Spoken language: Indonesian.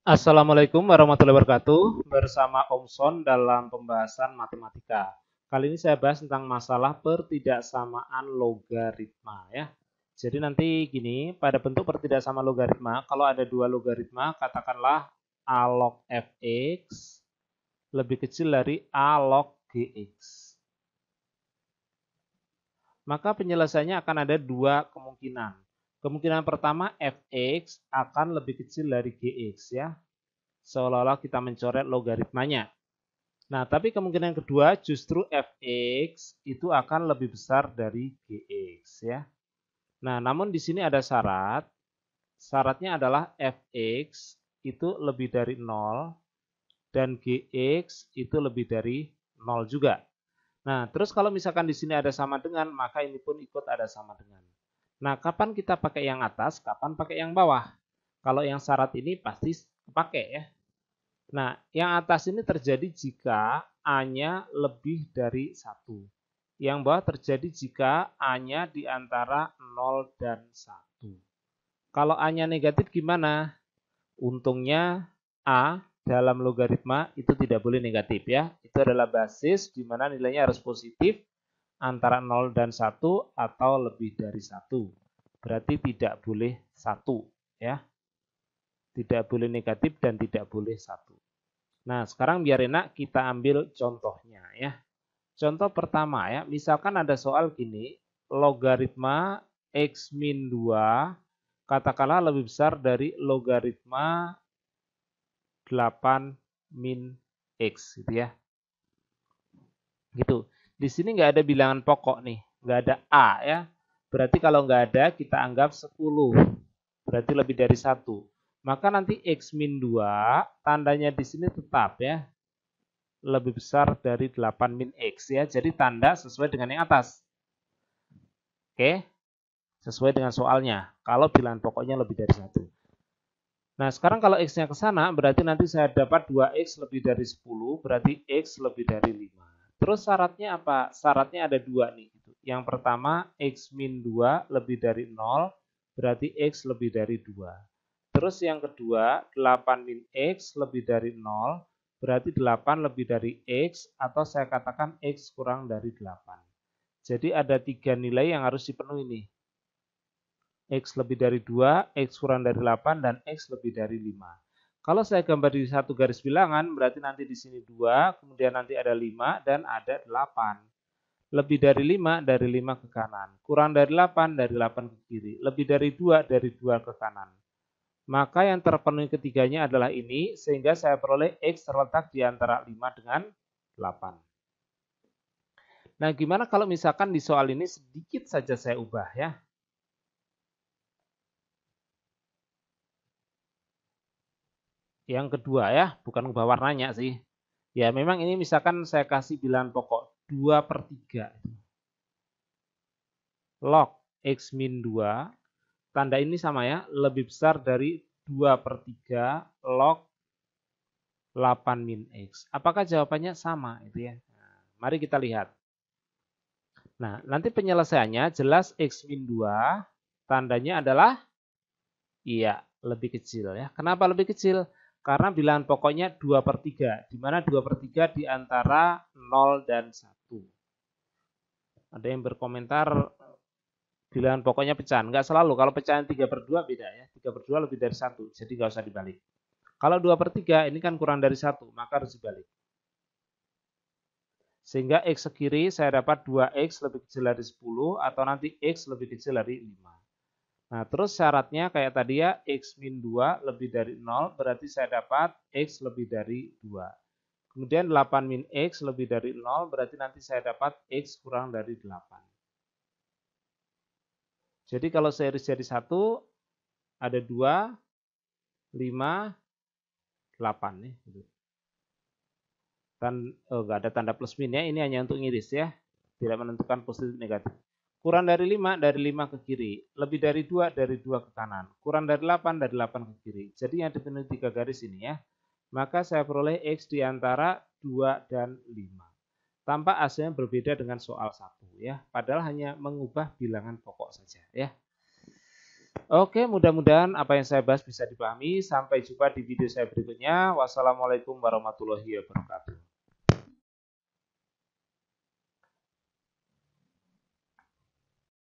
Assalamualaikum warahmatullahi wabarakatuh. Bersama Om Son dalam pembahasan matematika. Kali ini saya bahas tentang masalah pertidaksamaan logaritma ya. Jadi nanti gini, pada bentuk pertidaksamaan logaritma, kalau ada dua logaritma, katakanlah a log fx lebih kecil dari a log gx. Maka penyelesaiannya akan ada dua kemungkinan. Kemungkinan pertama fx akan lebih kecil dari gx ya. Seolah-olah kita mencoret logaritmanya. Nah, tapi kemungkinan kedua justru fx itu akan lebih besar dari gx ya. Nah, namun di sini ada syarat. Syaratnya adalah fx itu lebih dari 0 dan gx itu lebih dari 0 juga. Nah, terus kalau misalkan di sini ada sama dengan, maka ini pun ikut ada sama dengan. Nah, kapan kita pakai yang atas, kapan pakai yang bawah? Kalau yang syarat ini pasti pakai ya. Nah, yang atas ini terjadi jika A-nya lebih dari 1. Yang bawah terjadi jika A-nya di antara 0 dan 1. Kalau A-nya negatif gimana? Untungnya A dalam logaritma itu tidak boleh negatif ya. Itu adalah basis di mana nilainya harus positif antara 0 dan 1 atau lebih dari 1. Berarti tidak boleh 1 ya. Tidak boleh negatif dan tidak boleh 1. Nah, sekarang biar enak kita ambil contohnya ya. Contoh pertama ya, misalkan ada soal gini, logaritma x min 2 katakanlah lebih besar dari logaritma 8 min x gitu ya. Gitu. Di sini nggak ada bilangan pokok nih, nggak ada A ya. Berarti kalau nggak ada kita anggap 10. Berarti lebih dari 1. Maka nanti x min 2 tandanya di sini tetap ya. Lebih besar dari 8 min x ya. Jadi tanda sesuai dengan yang atas. Oke. Sesuai dengan soalnya. Kalau bilangan pokoknya lebih dari 1. Nah, sekarang kalau x-nya ke sana, berarti nanti saya dapat 2x lebih dari 10, berarti x lebih dari 5. Terus syaratnya apa? Syaratnya ada dua nih. Yang pertama, x min 2 lebih dari 0, berarti x lebih dari 2. Terus yang kedua, 8 min x lebih dari 0, berarti 8 lebih dari x, atau saya katakan x kurang dari 8. Jadi ada tiga nilai yang harus dipenuhi nih. X lebih dari 2, X kurang dari 8, dan X lebih dari 5. Kalau saya gambar di satu garis bilangan, berarti nanti di sini 2, kemudian nanti ada 5, dan ada 8. Lebih dari 5, dari 5 ke kanan. Kurang dari 8, dari 8 ke kiri. Lebih dari 2, dari 2 ke kanan. Maka yang terpenuhi ketiganya adalah ini, sehingga saya peroleh X terletak di antara 5 dengan 8. Nah, gimana kalau misalkan di soal ini sedikit saja saya ubah ya. Yang kedua ya, bukan ubah warnanya sih. Ya memang ini misalkan saya kasih bilangan pokok 2/3. Log X min 2, tanda ini sama ya, lebih besar dari 2/3 log 8 min X. Apakah jawabannya sama itu ya? Nah, mari kita lihat. Nah, nanti penyelesaiannya jelas X min 2, tandanya adalah iya, lebih kecil ya. Kenapa lebih kecil? Karena bilangan pokoknya 2/3, di mana 2/3 di antara 0 dan 1. Ada yang berkomentar bilangan pokoknya pecahan. Enggak selalu, kalau pecahan 3/2 beda ya. 3/2 lebih dari 1, jadi enggak usah dibalik. Kalau 2/3 ini kan kurang dari 1, maka harus dibalik. Sehingga X sekiri saya dapat 2X lebih kecil dari 10, atau nanti X lebih kecil dari 5. Nah, terus syaratnya kayak tadi ya, X min 2 lebih dari 0, berarti saya dapat X lebih dari 2. Kemudian 8 min X lebih dari 0, berarti nanti saya dapat X kurang dari 8. Jadi kalau series jadi 1, ada 2, 5, 8 nih. Nggak ada tanda plus min ya, ini hanya untuk ngiris ya. Tidak menentukan positif negatif. Kurang dari 5, dari 5 ke kiri. Lebih dari 2, dari 2 ke kanan. Kurang dari 8, dari 8 ke kiri. Jadi yang dipenuhi 3 garis ini ya. Maka saya peroleh X di antara 2 dan 5. Tampak hasilnya berbeda dengan soal 1 ya. Padahal hanya mengubah bilangan pokok saja ya. Oke, mudah-mudahan apa yang saya bahas bisa dipahami. Sampai jumpa di video saya berikutnya. Wassalamualaikum warahmatullahi wabarakatuh.